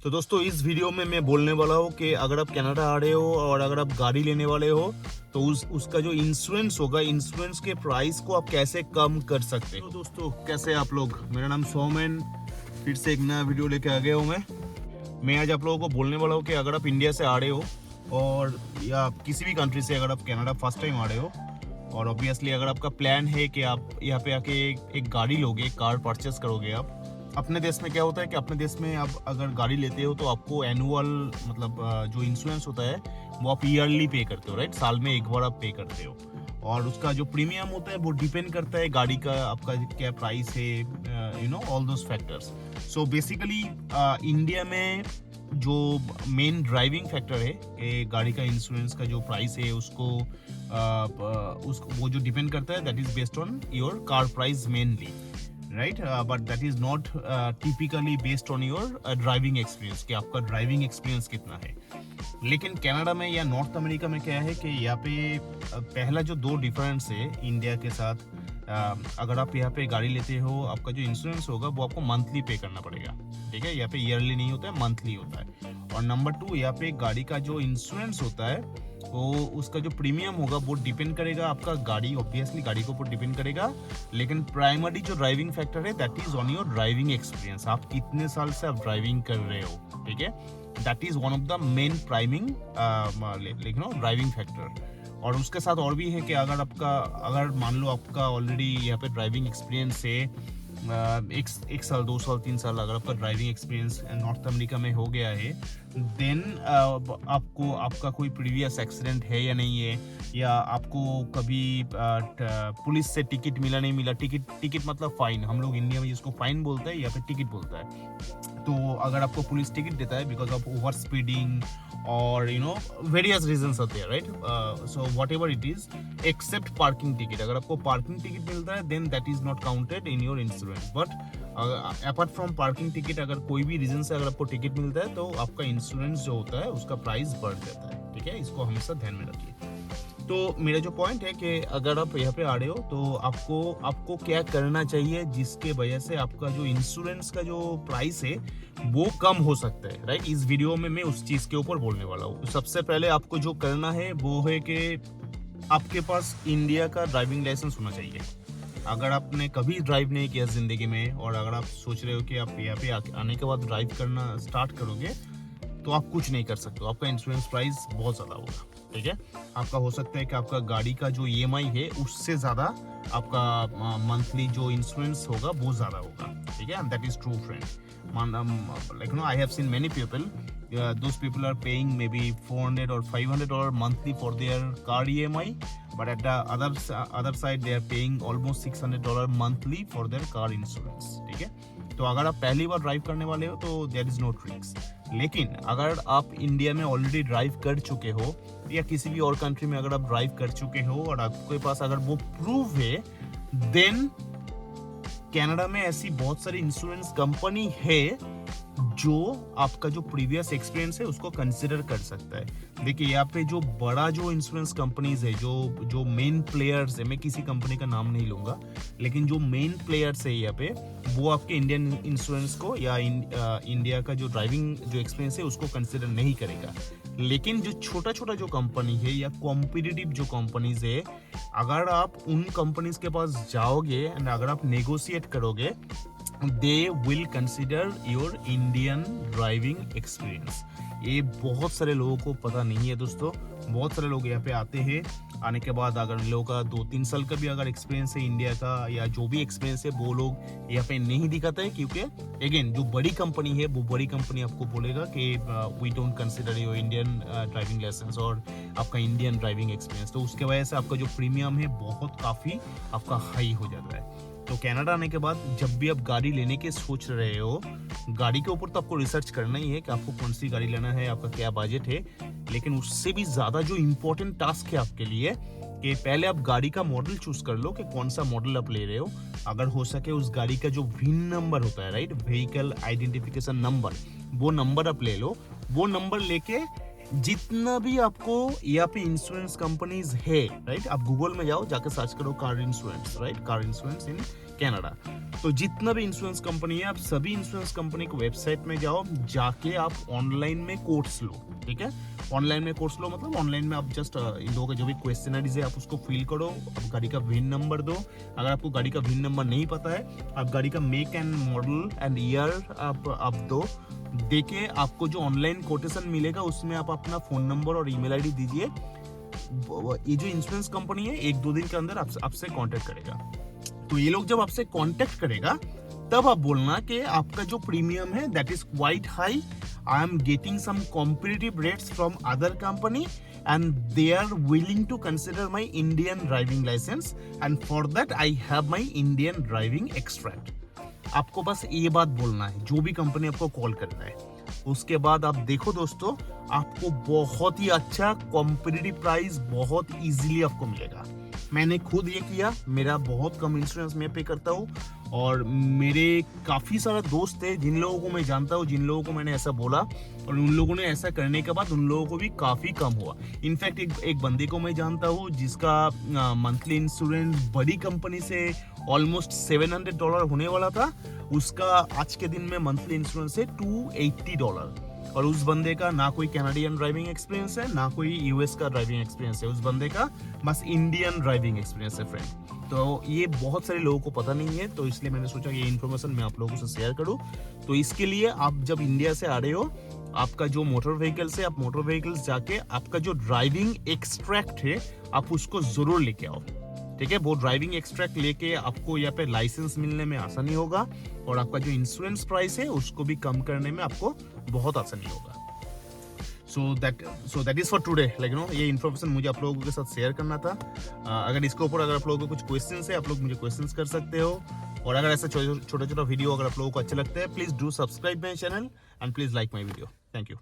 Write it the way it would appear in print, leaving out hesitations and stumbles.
तो दोस्तों इस वीडियो में मैं बोलने वाला हूँ कि अगर आप कनाडा आ रहे हो और अगर आप गाड़ी लेने वाले हो तो उसका जो इंश्योरेंस होगा, इंश्योरेंस के प्राइस को आप कैसे कम कर सकते हो। तो दोस्तों कैसे आप लोग, मेरा नाम सोमन, फिर से एक नया वीडियो लेके आ गया हूँ मैं आज आप लोगों को बोलने वाला हूँ कि अगर आप इंडिया से आ रहे हो और या किसी भी कंट्री से अगर आप कनाडा फर्स्ट टाइम आ रहे हो और ऑब्वियसली अगर आपका प्लान है कि आप यहाँ पे आके एक गाड़ी लोगे, कार परचेस करोगे। आप अपने देश में क्या होता है कि अपने देश में आप अगर गाड़ी लेते हो तो आपको एनुअल मतलब जो इंश्योरेंस होता है वो आप ईयरली पे करते हो, राइट। साल में एक बार आप पे करते हो और उसका जो प्रीमियम होता है वो डिपेंड करता है गाड़ी का, आपका क्या प्राइस है, you know all those factors. So basically India में जो मेन ड्राइविंग फैक्टर है कि गाड़ी का इंश्योरेंस का जो प्राइस है उसको वो जो डिपेंड करता है that is based on your car price mainly, right. But that is not typically based on your driving experience कि आपका ड्राइविंग एक्सपीरियंस कितना है। लेकिन कनाडा में या नॉर्थ अमेरिका में क्या है कि यहाँ पे पहला जो दो डिफरेंस है इंडिया के साथ, अगर आप यहाँ पे गाड़ी लेते हो आपका जो इंश्योरेंस होगा वो आपको मंथली पे करना पड़ेगा, ठीक है। यहाँ पे ईयरली नहीं होता है, मंथली होता है। और नंबर टू, यहाँ पे गाड़ी का जो इंश्योरेंस होता है वो उसका जो प्रीमियम होगा वो डिपेंड करेगा आपका गाड़ी, ऑब्वियसली गाड़ी के ऊपर डिपेंड करेगा। लेकिन प्राइमरी जो ड्राइविंग फैक्टर है that is on your driving experience, आप कितने साल से आप ड्राइविंग कर रहे हो, ठीक है। That is one of the main priming driving factor. और उसके साथ और भी है कि अगर मान लो आपका ऑलरेडी यहाँ पे ड्राइविंग एक्सपीरियंस है, एक साल, 2 साल, 3 साल अगर आपका ड्राइविंग एक्सपीरियंस नॉर्थ अमेरिका में हो गया है, देन आपको आपका कोई प्रीवियस एक्सीडेंट है या नहीं है, या आपको कभी पुलिस से टिकट मिला नहीं मिला। टिकट मतलब फाइन, हम लोग इंडिया में जिसको फाइन बोलते हैं यहाँ पे टिकट बोलता है। तो अगर आपको पुलिस टिकट देता है बिकॉज ऑफ ओवर स्पीडिंग और यू नो वेरियस रीजंस आते हैं, right. So whatever it is except parking ticket, अगर आपको पार्किंग टिकट मिलता है then that is not counted in your insurance. But apart from parking ticket अगर कोई भी रीजन से अगर आपको टिकट मिलता है तो आपका इंश्योरेंस जो होता है उसका प्राइस बढ़ जाता है, ठीक है। इसको हमेशा ध्यान में रखिए। तो मेरा जो पॉइंट है कि अगर आप यहाँ पे आ रहे हो तो आपको क्या करना चाहिए जिसके वजह से आपका जो इंश्योरेंस का जो प्राइस है वो कम हो सकता है, राइट। इस वीडियो में मैं उस चीज के ऊपर बोलने वाला हूँ। तो सबसे पहले आपको जो करना है वो है कि आपके पास इंडिया का ड्राइविंग लाइसेंस होना चाहिए। अगर आपने कभी ड्राइव नहीं किया जिंदगी में और अगर आप सोच रहे हो कि आप यहाँ पे आने के बाद ड्राइव करना स्टार्ट करोगे तो आप कुछ नहीं कर सकते हो, आपका इंश्योरेंस प्राइस बहुत ज़्यादा होगा, ठीक है। आपका हो सकता है कि आपका गाड़ी का जो EMI है उससे ज़्यादा आपका मंथली जो इंश्योरेंस होगा वो ज़्यादा होगा, ठीक है। That is true friend. Like I have seen many people, those people are paying maybe $400 or $500 monthly for their car EMI, but at the other side they are paying almost $600 monthly for their car insurance, ठीक है। तो अगर आप पहली बार drive करने वाले हो तो देयर इज नो ट्रिक्स। लेकिन अगर आप इंडिया में ऑलरेडी ड्राइव कर चुके हो या किसी भी और कंट्री में अगर आप ड्राइव कर चुके हो और आपके पास अगर वो प्रूफ है, देन कनाडा में ऐसी बहुत सारी इंश्योरेंस कंपनी है जो आपका जो प्रीवियस एक्सपीरियंस है उसको कंसिडर कर सकता है। देखिए यहाँ पे जो बड़ा जो इंश्योरेंस कंपनीज है, जो मेन प्लेयर्स है, मैं किसी कंपनी का नाम नहीं लूंगा, लेकिन जो मेन प्लेयर्स है यहाँ पे वो आपके इंडियन इंश्योरेंस को या इंडिया का जो ड्राइविंग जो एक्सपीरियंस है उसको कंसिडर नहीं करेगा। लेकिन जो छोटा छोटा जो कंपनी है या कॉम्पिटिटिव जो कंपनीज है, अगर आप उन कंपनीज के पास जाओगे एंड अगर आप नेगोशिएट करोगे, they will consider your Indian driving experience. ये बहुत सारे लोगों को पता नहीं है दोस्तों। बहुत सारे लोग यहाँ पे आते हैं, आने के बाद अगर लोगों का 2-3 साल का भी अगर एक्सपीरियंस है इंडिया का या जो भी एक्सपीरियंस है वो लोग यहाँ पे नहीं दिखाते हैं, क्योंकि अगेन जो बड़ी कंपनी है वो बड़ी कंपनी आपको बोलेगा कि we don't consider your Indian driving licence और आपका इंडियन ड्राइविंग एक्सपीरियंस। तो उसके वजह से आपका जो प्रीमियम है बहुत काफ़ी आपका हाई हो जाता है। तो कनाडा आने के बाद जब भी आप गाड़ी लेने के सोच रहे हो, गाड़ी के ऊपर तो आपको रिसर्च करना ही है कि आपको कौन सी गाड़ी लेना है, आपका क्या बजट है। लेकिन उससे भी ज़्यादा जो इम्पोर्टेंट टास्क है आपके लिए कि पहले आप गाड़ी का मॉडल चूज कर लो कि कौन सा मॉडल आप ले रहे हो। अगर हो सके उस गाड़ी का जो VIN नंबर होता है, राइट, व्हीकल आइडेंटिफिकेशन नंबर, वो नंबर आप ले लो। वो नंबर लेके जितना भी आपको यहाँ पे इंश्योरेंस कंपनीज है, राइट, आप गूगल में जाओ, जाके सर्च करो car insurance, right, car insurance in Canada. तो जितना भी इंश्योरेंस कंपनी है, आप सभी इंश्योरेंस कंपनी को वेबसाइट में जाओ, जाके आप ऑनलाइन में कोट्स लो, ठीक है। ऑनलाइन में कोर्स लो मतलब ऑनलाइन में आप जस्ट इन लोगों के जो भी क्वेश्चनरीज है आप उसको फिल करो, आप गाड़ी का विन नंबर दो। अगर आपको गाड़ी का विन नंबर नहीं पता है, आप गाड़ी का make and model and year आप दो, देके आपको जो ऑनलाइन कोटेशन मिलेगा उसमें आप अपना फोन नंबर और ईमेल आईडी दीजिए। ये जो इंश्योरेंस कंपनी है 1-2 दिन के अंदर आपसे कांटेक्ट करेगा। तो ये लोग जब आपसे कांटेक्ट करेगा तब आप बोलना कि आपका जो प्रीमियम है that is quite high, I am getting some competitive rates from other company and they are willing to consider my Indian driving licence and for that I have my Indian driving extract. आपको बस ये बात बोलना है जो भी company आपको call कर रहा है। उसके बाद आप देखो दोस्तों, आपको बहुत ही अच्छा कॉम्पिटिटिव प्राइस बहुत इजीली आपको मिलेगा। मैंने खुद ये किया, मेरा बहुत कम इंश्योरेंस मैं पे करता हूँ और मेरे काफ़ी सारे दोस्त है जिन लोगों को मैं जानता हूँ, जिन लोगों को मैंने ऐसा बोला और उन लोगों ने ऐसा करने के बाद उन लोगों को भी काफ़ी कम हुआ। इनफैक्ट एक बंदे को मैं जानता हूँ जिसका मंथली इंश्योरेंस बड़ी कंपनी से ऑलमोस्ट $700 होने वाला था, उसका आज के दिन में मंथली इंश्योरेंस है $280। और उस बंदे का ना कोई कैनेडियन ड्राइविंग एक्सपीरियंस है, ना कोई यूएस का ड्राइविंग एक्सपीरियंस है, उस बंदे का बस इंडियन ड्राइविंग एक्सपीरियंस है फ्रेंड। तो ये बहुत सारे लोगों को पता नहीं है, तो इसलिए मैंने सोचा ये इन्फॉर्मेशन मैं आप लोगों से शेयर करूं। तो इसके लिए आप जब इंडिया से आ रहे हो, आपका जो मोटर व्हीकल्स है, आप मोटर व्हीकल्स जाके आपका जो ड्राइविंग एक्सट्रैक्ट है आप उसको जरूर लेके आओ, ठीक है। वो ड्राइविंग एक्सट्रैक्ट लेके आपको यहाँ पे लाइसेंस मिलने में आसानी होगा और आपका जो इंश्योरेंस प्राइस है उसको भी कम करने में आपको बहुत आसानी होगा। So that is for today, like ये इन्फॉर्मेशन मुझे आप लोगों के साथ शेयर करना था। अगर इसके ऊपर अगर आप लोगों को कुछ क्वेश्चंस है, आप लोग मुझे क्वेश्चंस कर सकते हो। और अगर ऐसा छोटा छोटा वीडियो अगर आप लोगों को अच्छे लगते हैं, please do subscribe my channel and please like my video. Thank you.